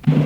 Well,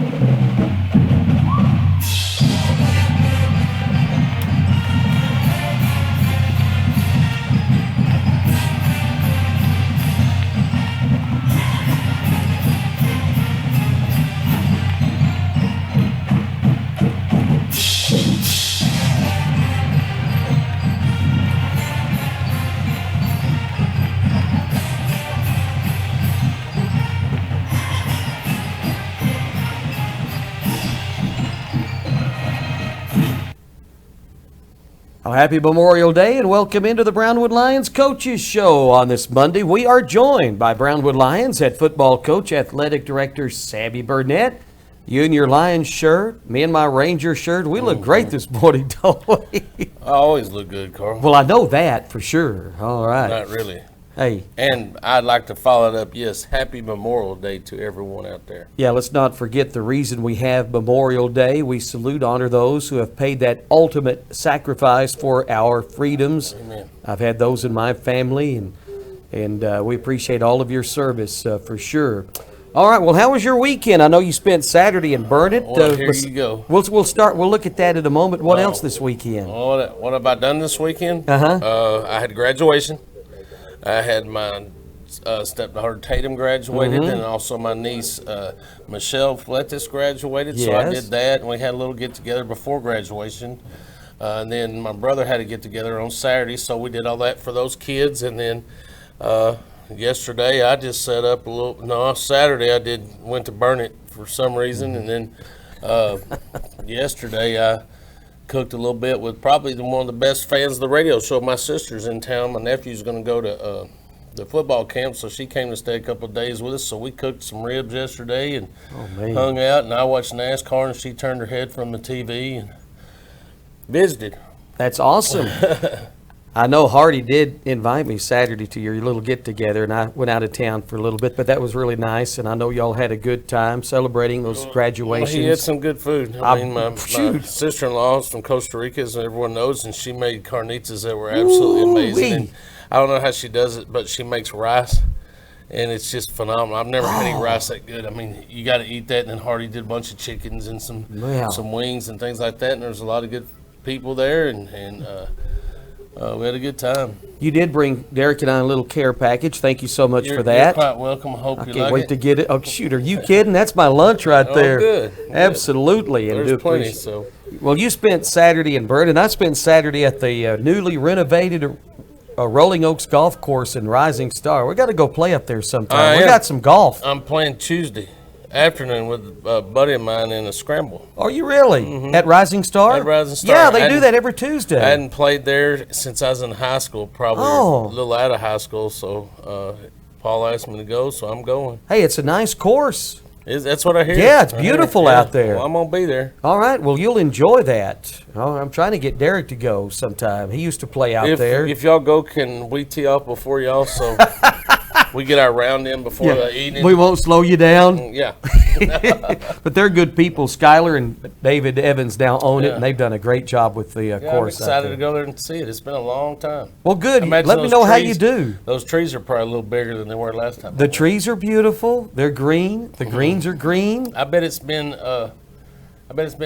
happy Memorial Day and welcome into the Brownwood Lions Coaches Show. On this Monday, we are joined by Brownwood Lions head football coach, athletic director Sammy Burnett. You in your Lions shirt, me in my Ranger shirt. We look great this morning, don't we? I always look good, Carl. Well, I know that for sure. All right. Not really. Hey. And I'd like to follow it up, yes, happy Memorial Day to everyone out there. Yeah, let's not forget the reason we have Memorial Day. We salute, honor those who have paid that ultimate sacrifice for our freedoms. Amen. I've had those in my family, and we appreciate all of your service for sure. All right, well, how was your weekend? I know you spent Saturday in Burnett. Well, here you go. We'll start. We'll look at that in a moment. What else this weekend? What have I done this weekend? I had graduation. I had my stepdaughter Tatum graduated, and also my niece Michelle Flettis graduated. So I did that, and we had a little get-together before graduation. And then my brother had a get-together on Saturday, so we did all that for those kids. And then yesterday I just set up a little. No, Saturday I went to Burnett for some reason, and then yesterday I cooked a little bit with probably one of the best fans of the radio show. My sister's in town. My nephew's going to go to the football camp, so she came to stay a couple of days with us. So we cooked some ribs yesterday and hung out, and I watched NASCAR, and she turned her head from the TV and visited. That's awesome. I know Hardy did invite me Saturday to your little get-together, and I went out of town for a little bit, but that was really nice, and I know y'all had a good time celebrating those graduations. Well, he had some good food. I mean, my sister-in-law is from Costa Rica, as everyone knows, and she made carnitas that were absolutely amazing. And I don't know how she does it, but she makes rice, and it's just phenomenal. I've never had any rice that good. I mean, you got to eat that, and then Hardy did a bunch of chickens and some wings and things like that, and there's a lot of good people there, and we had a good time. You did bring Derek and I a little care package. Thank you so much for that. You're quite welcome. I hope you like it. I can't wait to get it. Oh, shoot, are you kidding? That's my lunch right there. Good. Absolutely. There's plenty, so. Well, you spent Saturday in Burnett, and I spent Saturday at the newly renovated Rolling Oaks Golf Course in Rising Star. We got to go play up there sometime. We got some golf. I'm playing Tuesday afternoon with a buddy of mine in a scramble. Are you really? At Rising Star? At Rising Star. Yeah, they do that every Tuesday. I hadn't played there since I was in high school, probably a little out of high school, so Paul asked me to go, so I'm going. Hey, it's a nice course. That's what I hear. Yeah, it's beautiful out there. Well, I'm going to be there. All right, well, you'll enjoy that. I'm trying to get Derek to go sometime. He used to play out there. If y'all go, can we tee off before y'all, so we get our round in before the evening? We won't slow you down? Yeah. But they're good people. Skylar and David Evans now own it, and they've done a great job with the course. I'm excited to go there and see it. It's been a long time. Well, good. Let me know how you do. Those trees are probably a little bigger than they were last time. The trees are beautiful. They're green. The greens are green. I bet it's been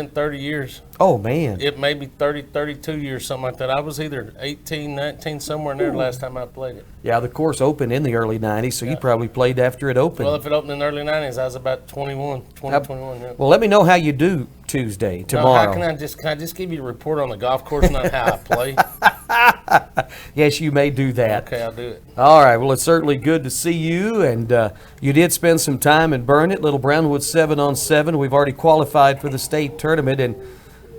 30 years. Oh, man. It may be 30, 32 years, something like that. I was either 18, 19, somewhere in there last time I played it. Yeah, the course opened in the early 90s, so you probably played after it opened. Well, if it opened in the early 90s, I was about 21, yeah. Well, let me know how you do tomorrow. Can I just give you a report on the golf course, not how I play? Yes, you may do that. Okay, I'll do it. All right. Well, it's certainly good to see you, and you did spend some time in Burnett, Little Brownwood 7-on-7. We've already qualified for the state tournament, and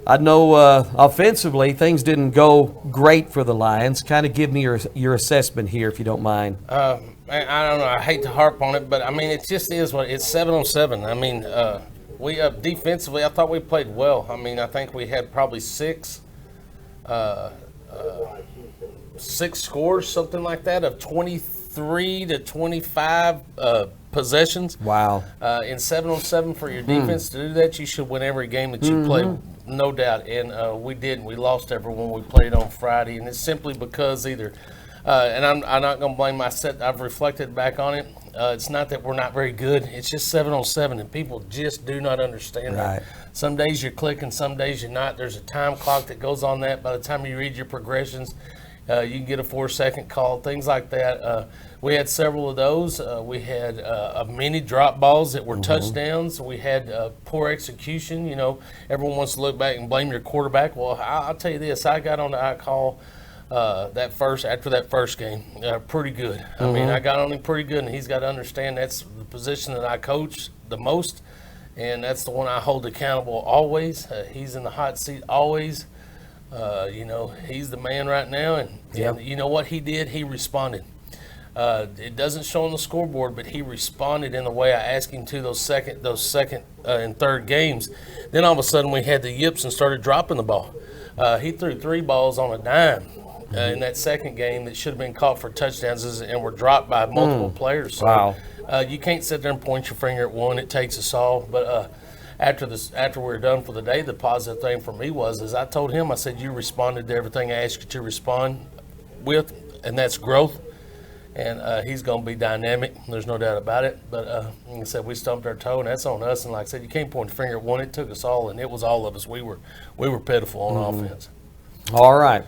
I know offensively things didn't go great for the Lions. Kind of give me your assessment here, if you don't mind. I don't know. I hate to harp on it, but I mean, it just is what it's 7-on-7. I mean, we defensively, I thought we played well. I mean, I think we had probably six scores, something like that, of 23 to 25 possessions. Wow. In 7-on-7 for your defense to do that, you should win every game that you play, no doubt. And we didn't. We lost everyone we played on Friday, and it's simply because either and I'm not going to blame my set. I've reflected back on it. It's not that we're not very good. It's just 7-on-7, and people just do not understand that. Some days you're clicking, some days you're not. There's a time clock that goes on that. By the time you read your progressions, you can get a 4-second call, things like that. We had several of those. We had many drop balls that were touchdowns. We had poor execution. You know, everyone wants to look back and blame your quarterback. Well, I'll tell you this. I got on the I call after that first game, pretty good. I mean, I got on him pretty good, and he's got to understand that's the position that I coach the most, and that's the one I hold accountable always. He's in the hot seat always. You know, he's the man right now, and you know what he did? He responded. It doesn't show on the scoreboard, but he responded in the way I asked him to those second and third games. Then all of a sudden we had the yips and started dropping the ball. He threw 3 balls on a dime in that second game that should have been caught for touchdowns and were dropped by multiple players. So, wow. You can't sit there and point your finger at one. It takes us all. But after we were done for the day, the positive thing for me was I told him, I said, you responded to everything I asked you to respond with, and that's growth. And he's going to be dynamic. There's no doubt about it. But like I said, we stumped our toe, and that's on us. And like I said, you can't point the finger at one. It took us all, and it was all of us. We were pitiful on offense. All right.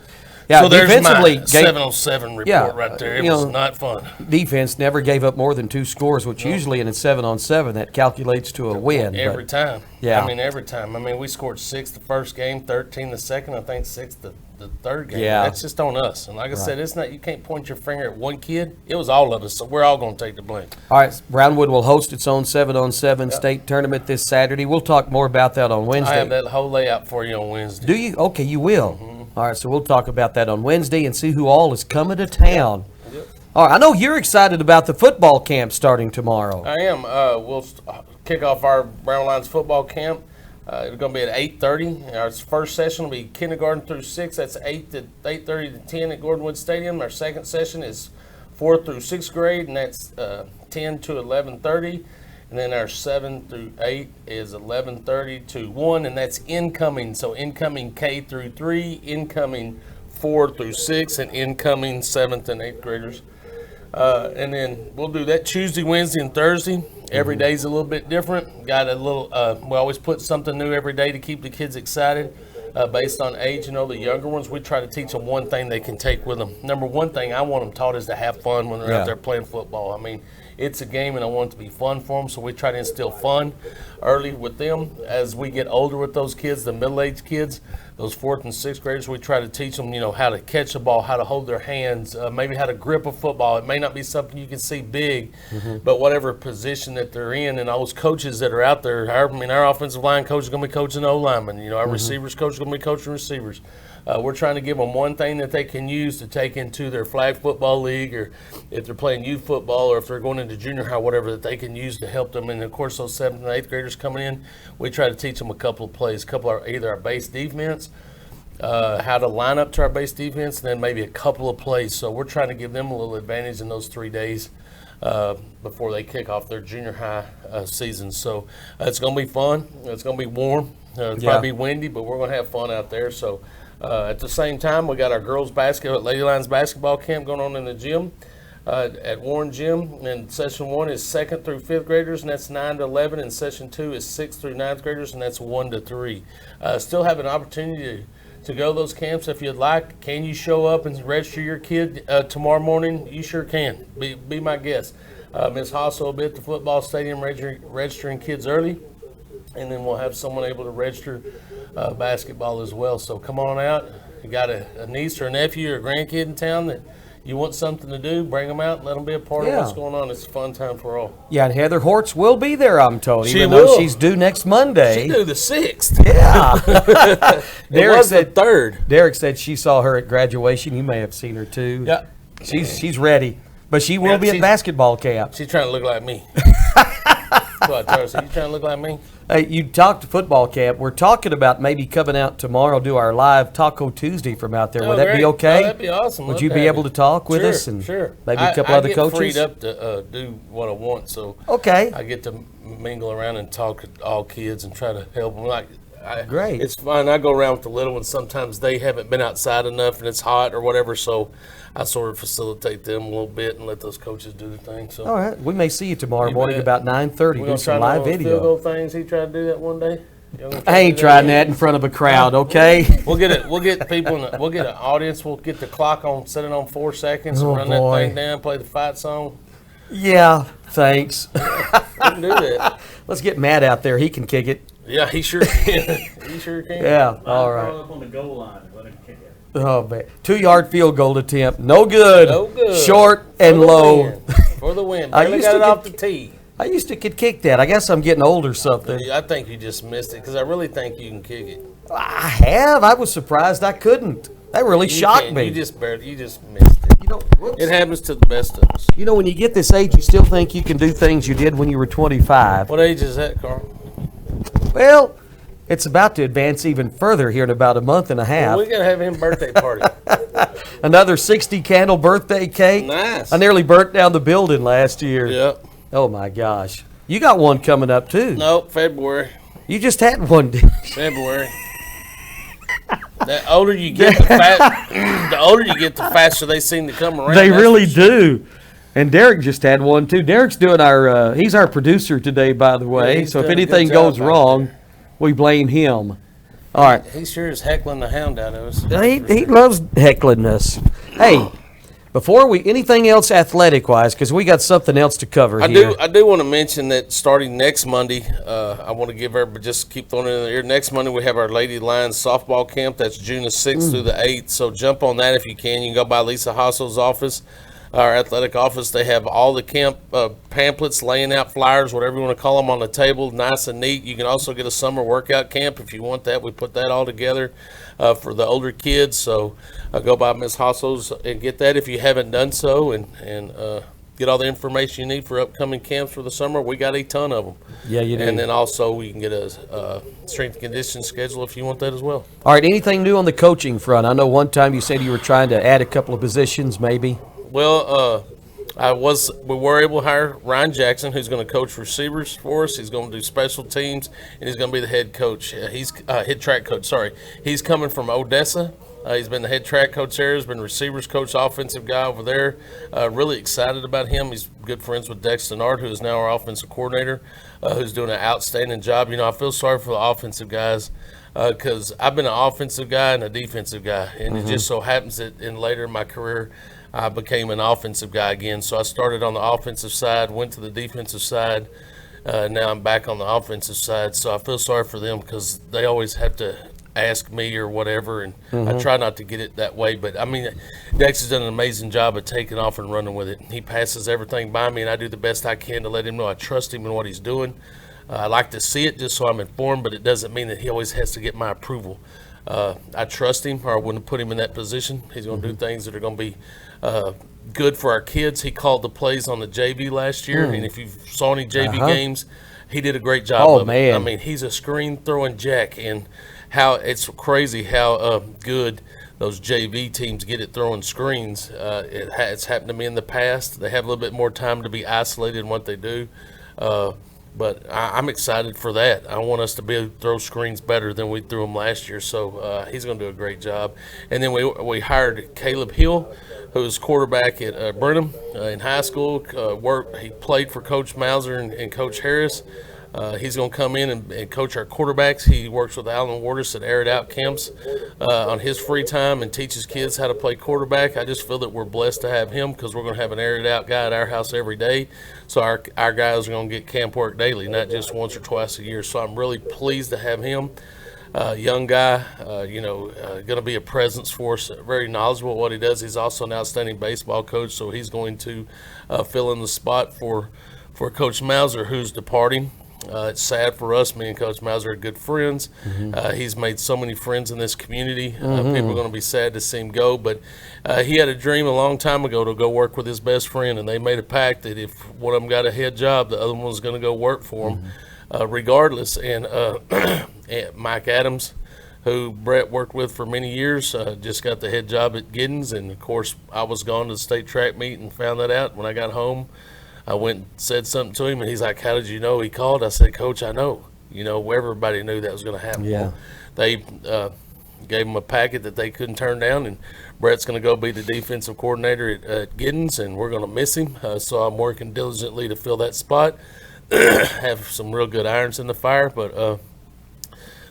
Yeah, so there's defensively, my 7-on-7 report right there. It was not fun. Defense never gave up more than 2 scores, which usually in a 7-on-7 that calculates to a win. Every time. Yeah. I mean, every time. I mean, we scored 6 the first game, 13 the second, I think 6 the third game. Yeah. That's just on us. And like I said, it's not, you can't point your finger at one kid. It was all of us, so we're all going to take the blame. All right, Brownwood will host its own 7-on-7 state tournament this Saturday. We'll talk more about that on Wednesday. I have that whole layout for you on Wednesday. Do you? Okay, you will. All right, so we'll talk about that on Wednesday and see who all is coming to town. Yep. All right, I know you're excited about the football camp starting tomorrow. I am. We'll kick off our Brown Lions football camp. It's going to be at 8:30. Our first session will be kindergarten through 6. That's 8:30 to 10 at Gordonwood Stadium. Our second session is 4th through 6th grade, and that's 10 to 11:30. And then our 7 through 8 is 11:30 to 1, and that's incoming. So incoming K through 3, incoming 4 through 6, and incoming 7th and 8th graders. And then we'll do that Tuesday, Wednesday, and Thursday. Every day's a little bit different. Got a little. We always put something new every day to keep the kids excited. Based on age, you know, the younger ones, we try to teach them one thing they can take with them. Number one thing I want them taught is to have fun when they're out there playing football. I mean, it's a game, and I want it to be fun for them, so we try to instill fun early with them. As we get older with those kids, the middle-aged kids, those 4th and 6th graders, we try to teach them, you know, how to catch a ball, how to hold their hands, maybe how to grip a football. It may not be something you can see big, but whatever position that they're in, and those coaches that are out there, our offensive line coach is going to be coaching O-linemen. You know, our receivers coach is going to be coaching receivers. We're trying to give them one thing that they can use to take into their flag football league, or if they're playing youth football, or if they're going into junior high, whatever, that they can use to help them. And of course, those 7th and 8th graders coming in, we try to teach them a couple of plays, either our base defense, how to line up to our base defense, and then maybe a couple of plays. So we're trying to give them a little advantage in those 3 days before they kick off their junior high season. So it's going to be fun. It's going to be warm. It's probably be windy, but we're going to have fun out there. So at the same time, we got our girls Lady Lions basketball camp going on in the gym at Warren Gym. And session 1 is 2nd through 5th graders, and that's 9 to 11. And session 2 is 6th through 9th graders, and that's 1 to 3. Still have an opportunity to go to those camps if you'd like. Can you show up and register your kid tomorrow morning? You sure can. Be my guest. Ms. Haas will be at the football stadium registering kids early, and then we'll have someone able to register basketball as well. So come on out. You got a niece or a nephew or a grandkid in town that you want something to do, bring them out and let them be a part of what's going on. It's a fun time for all. Yeah, and Heather Hortz will be there, I'm told, she even will. though she's due next Monday. She's due the 6th. Yeah. Derek said the 3rd. Derek said she saw her at graduation. You may have seen her too. Yeah. She's ready. But she will be at basketball camp. She's trying to look like me. That's what I told her. So you trying to look like me? Hey, you talked to football camp. We're talking about maybe coming out tomorrow, do our live Taco Tuesday from out there. Would that be okay? Oh, that'd be awesome. Would you be able to talk with us? And maybe a couple other coaches? I get freed up to do what I want, so okay. I get to mingle around and talk to all kids and try to help them. Like Great. It's fine. I go around with the little ones. Sometimes they haven't been outside enough and it's hot or whatever, so I sort of facilitate them a little bit and let those coaches do the thing. So all right. We may see you tomorrow morning bet. about 9:30. Do some live Field video. goal things. He tried to do that one day. I ain't trying that in front of a crowd, okay? We'll get it. We'll get people. We'll get an audience. We'll get the clock on, set it on 4 seconds, and run that thing down. Play the fight song. Yeah, thanks. We can do that. Let's get Matt out there. He can kick it. Yeah, he sure can. He sure can. Yeah, all right. Up on the goal line and let him kick it. Oh, man. 2-yard field goal attempt. No good. No good. Short and low. Win. For the win. I Barely used got to it get- off the tee. I used to could kick that. I guess I'm getting old or something. I think you just missed it because I really think you can kick it. I have. I was surprised I couldn't. That really shocked can't. me. You just missed it. You know, whoops. It happens to the best of us. You know, when you get this age, you still think you can do things you did when you were 25. What age is that, Carl? Well, it's about to advance even further here in about a month and a half. We gotta have him birthday party. Another 60-candle birthday cake. Nice. I nearly burnt down the building last year. Yep. Oh, my gosh. You got one coming up, too. Nope. February. You just had one, didn't you? February. The older you get, the faster they seem to come around. They That's really for sure. do. And Derek just had one, too. Derek's doing he's our producer today, by the way. he's So if doing a good anything job goes out wrong, we blame him. All right. He sure is heckling the hound out of us. He loves heckling us. Hey, before anything else athletic-wise, because we got something else to cover here. I do want to mention that starting next Monday, I want to give everybody, just keep throwing it in the ear. Next Monday we have our Lady Lions softball camp. That's June the 6th through the 8th. So jump on that if you can. You can go by Lisa Hassel's office, our athletic office. They have all the camp pamphlets, laying out flyers, whatever you want to call them, on the table, nice and neat. You can also get a summer workout camp if you want that. We put that all together for the older kids. So go by Miss Hassel's and get that if you haven't done so, and get all the information you need for upcoming camps for the summer. We got a ton of them. Yeah, you do. And then also you can get a strength and conditioning schedule if you want that as well. All right, anything new on the coaching front? I know one time you said you were trying to add a couple of positions, maybe. Well, we were able to hire Ryan Jackson, who's going to coach receivers for us. He's going to do special teams, and he's going to be the head coach. He's head track coach. Sorry, he's coming from Odessa. He's been the head track coach there. He's been receivers coach, offensive guy over there. Really excited about him. He's good friends with Dexter Nard, who is now our offensive coordinator, who's doing an outstanding job. You know, I feel sorry for the offensive guys because I've been an offensive guy and a defensive guy, and it just so happens that later in my career, I became an offensive guy again. So I started on the offensive side, went to the defensive side. Now I'm back on the offensive side. So I feel sorry for them because they always have to ask me or whatever. And I try not to get it that way. But, I mean, Dex has done an amazing job of taking off and running with it. He passes everything by me, and I do the best I can to let him know I trust him in what he's doing. I like to see it just so I'm informed, but it doesn't mean that he always has to get my approval. I trust him, or I wouldn't put him in that position. He's going to do things that are going to be good for our kids. He called the plays on the JV last year, and if you saw any JV games, he did a great job of it. I mean, he's a screen-throwing jack, and how it's crazy how good those JV teams get at throwing screens. It's happened to me in the past. They have a little bit more time to be isolated in what they do. But I'm excited for that. I want us to be able to throw screens better than we threw them last year. So he's going to do a great job. And then we hired Caleb Hill, who's quarterback at Brenham in high school. He played for Coach Mauser and Coach Harris. He's going to come in and coach our quarterbacks. He works with Alan Wardis at Air It Out camps on his free time and teaches kids how to play quarterback. I just feel that we're blessed to have him because we're going to have an Air It Out guy at our house every day. So our guys are going to get camp work daily, not just once or twice a year. So I'm really pleased to have him. Young guy, going to be a presence for us, very knowledgeable at what he does. He's also an outstanding baseball coach, so he's going to fill in the spot for Coach Mauser, who's departing. It's sad for us. Me and Coach Mauser are good friends. He's made so many friends in this community. People are going to be sad to see him go, but he had a dream a long time ago to go work with his best friend, and they made a pact that if one of them got a head job, the other one was going to go work for him regardless. And Mike Adams, who Brett worked with for many years, just got the head job at Giddens. And, of course, I was gone to the state track meet and found that out. When I got home, I went and said something to him, and he's like, "How did you know?" He called. I said, "Coach, I know. everybody knew that was going to happen. Yeah. Well, they gave him a packet that they couldn't turn down, and Brett's going to go be the defensive coordinator at Giddens, and we're going to miss him. So I'm working diligently to fill that spot. Have some real good irons in the fire, but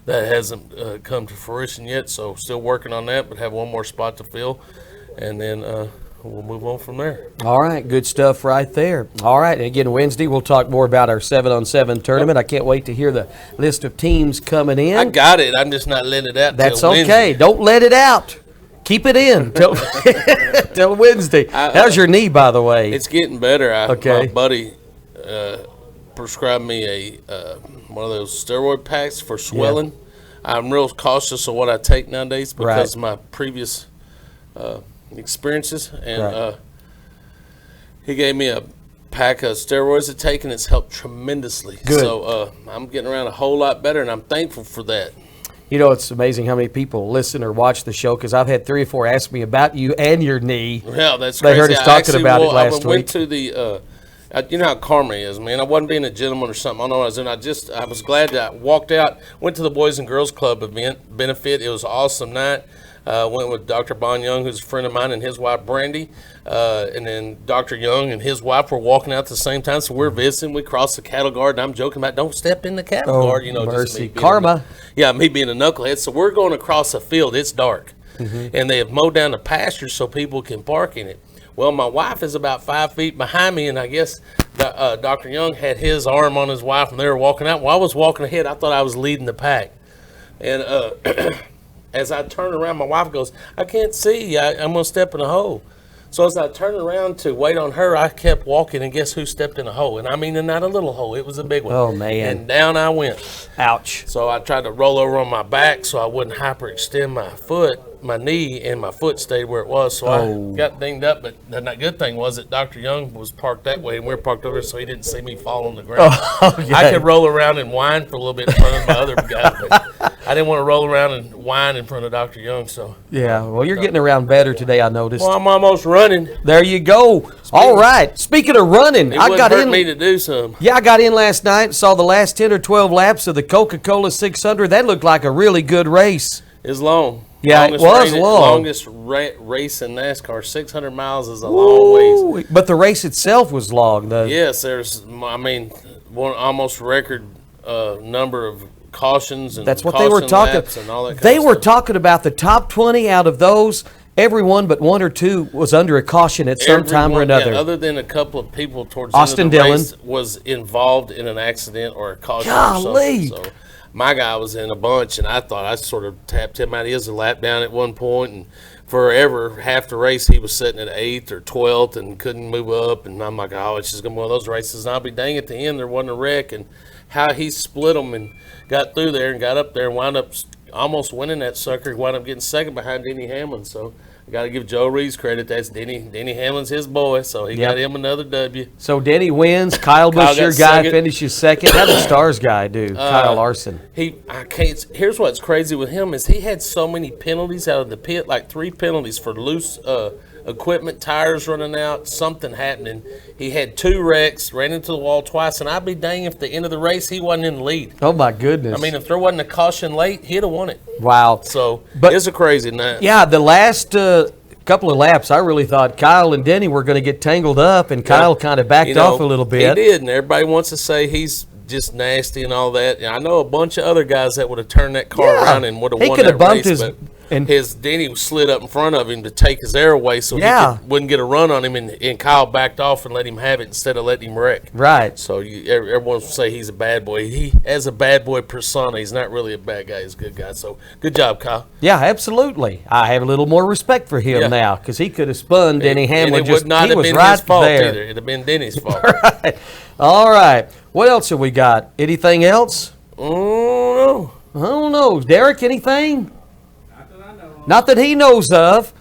that hasn't come to fruition yet. So still working on that, but have one more spot to fill, and then we'll move on from there. All right, good stuff right there. All right, and again, Wednesday we'll talk more about our 7-on-7 tournament. I can't wait to hear the list of teams coming in. I got it. I'm just not letting it out. That's till okay. Wednesday. Don't let it out. Keep it in till, till Wednesday. How's your knee, by the way? It's getting better. Okay. My buddy prescribed me a one of those steroid packs for swelling. Yeah. I'm real cautious of what I take nowadays because of my previous experiences, and he gave me a pack of steroids to take, and it's helped tremendously. Good. So I'm getting around a whole lot better, and I'm thankful for that. It's amazing how many people listen or watch the show, because I've had 3 or 4 ask me about you and your knee. Yeah, that's they crazy. heard us talking about it last week. I went to the you know how karma is, man. I wasn't being a gentleman or something. I don't know what I was doing. I was glad that I walked out, went to the Boys and Girls Club event benefit. It was an awesome night. Went with Dr. Bon Young, who's a friend of mine, and his wife, Brandy. And then Dr. Young and his wife were walking out at the same time. So we're visiting. We crossed the cattle guard, and I'm joking about, don't step in the cattle guard. Mercy. Just me being Karma. me being a knucklehead. So we're going across a field. It's dark. Mm-hmm. And they have mowed down the pasture so people can park in it. Well, my wife is about 5 feet behind me, and I guess Dr. Young had his arm on his wife, and they were walking out. While I was walking ahead, I thought I was leading the pack. And as I turn around, my wife goes, I can't see. I'm going to step in a hole. So as I turned around to wait on her, I kept walking, and guess who stepped in a hole? And I mean, not a little hole. It was a big one. Oh, man. And down I went. Ouch. So I tried to roll over on my back so I wouldn't hyperextend my knee, and my foot stayed where it was. So I got dinged up. But the good thing was that Dr. Young was parked that way, and we were parked over there, so he didn't see me fall on the ground. Okay. I could roll around and whine for a little bit in front of my other guy, but I didn't want to roll around and whine in front of Dr. Young. So yeah, well, you're getting around better today, I noticed. Well, I'm almost running. There you go. All right. Speaking of running, I got me to do some. Yeah, I got in last night, saw the last 10 or 12 laps of the Coca-Cola 600. That looked like a really good race. It's long. Yeah, it was long. Longest race in NASCAR. 600 miles is a long ways. But the race itself was long, though. Yes, there's, one almost record number of cautions and that's what they were talking. And all that they were talking about the top 20 out of those. Everyone but 1 or 2 was under a caution at some time or another. Yeah, other than a couple of people towards Austin the end of the Dillon race was involved in an accident or a caution Golly. or something. So my guy was in a bunch, and I thought I sort of tapped him out. He was a lap down at one point, and forever, half the race, he was sitting at 8th or 12th and couldn't move up. And I'm like, oh, it's just going to be one of those races. And I'll be dang, at the end, there wasn't a wreck. And how he split them and got through there and got up there and wound up almost winning that sucker. He wound up getting second behind Denny Hamlin. So I got to give Joe Reeves credit. That's Denny Hamlin's his boy, so he got him another W. So Denny wins. Kyle Busch, your guy, finishes second. How did the Stars guy do? Kyle Larson. Here's what's crazy with him is he had so many penalties out of the pit, like 3 penalties for loose equipment, tires running out, something happening. He had 2 wrecks, ran into the wall twice, and I'd be dang if at the end of the race he wasn't in the lead. Oh, my goodness. I mean, if there wasn't a caution late, he'd have won it. Wow. So it's a crazy night. Yeah, the last couple of laps, I really thought Kyle and Denny were going to get tangled up, and Kyle kind of backed off a little bit. He did, and everybody wants to say he's just nasty and all that. And I know a bunch of other guys that would have turned that car around and would have won that race. His Denny slid up in front of him to take his air away so he wouldn't get a run on him, and Kyle backed off and let him have it instead of letting him wreck. Right. So everyone will say he's a bad boy. He has a bad boy persona. He's not really a bad guy. He's a good guy. So good job, Kyle. Yeah, absolutely. I have a little more respect for him now because he could have spun Denny Hamlin. And it would not have been his fault either. It would have been Denny's fault. Right. All right. What else have we got? Anything else? Oh, no. I don't know. Derek, anything? Not that he knows of.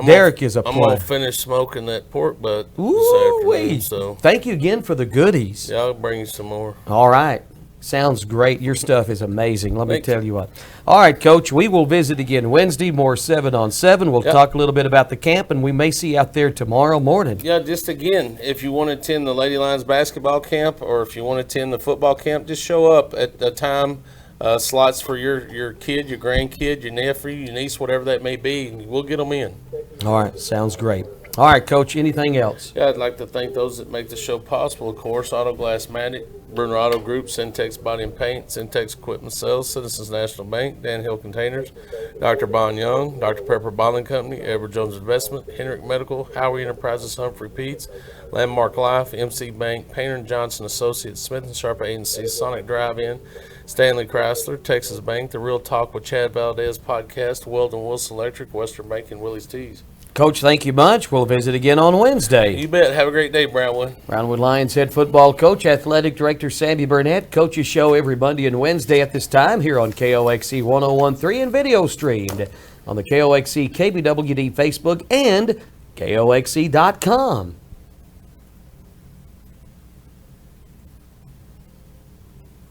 Derek is a player. I'm going to finish smoking that pork butt this afternoon. So. Thank you again for the goodies. Yeah, I'll bring you some more. All right. Sounds great. Your stuff is amazing. Let me tell you what. All right, Coach, we will visit again Wednesday, more 7 on 7. We'll talk a little bit about the camp, and we may see you out there tomorrow morning. Yeah, just again, if you want to attend the Lady Lions basketball camp or if you want to attend the football camp, just show up at the time slots for your kid, your grandkid, your nephew, your niece, whatever that may be, and we'll get them in. All right, sounds great. All right, Coach, anything else? Yeah, I'd like to thank those that make the show possible. Of course, Auto Glass Matic, Bruner Auto Group, Syntex Body and Paint, Syntex Equipment Sales, Citizens National Bank, Dan Hill Containers, Dr. Bon Young, Dr. Pepper Bottling Company, Edward Jones Investment, Henrik Medical, Howie Enterprises, Humphrey Peets, Landmark Life, MC Bank, Painter & Johnson Associates, Smith & Sharp Agency, Sonic Drive-In, Stanley Chrysler, Texas Bank, The Real Talk with Chad Valdez Podcast, Weldon Wilson Electric, Western Bank, and Willie's Teas. Coach, thank you much. We'll visit again on Wednesday. You bet. Have a great day, Brownwood. Brownwood Lions head football coach, athletic director Sandy Burnett. Coaches show every Monday and Wednesday at this time here on KOXC 101.3 and video streamed on the KOXC KBWD Facebook and KOXC.com.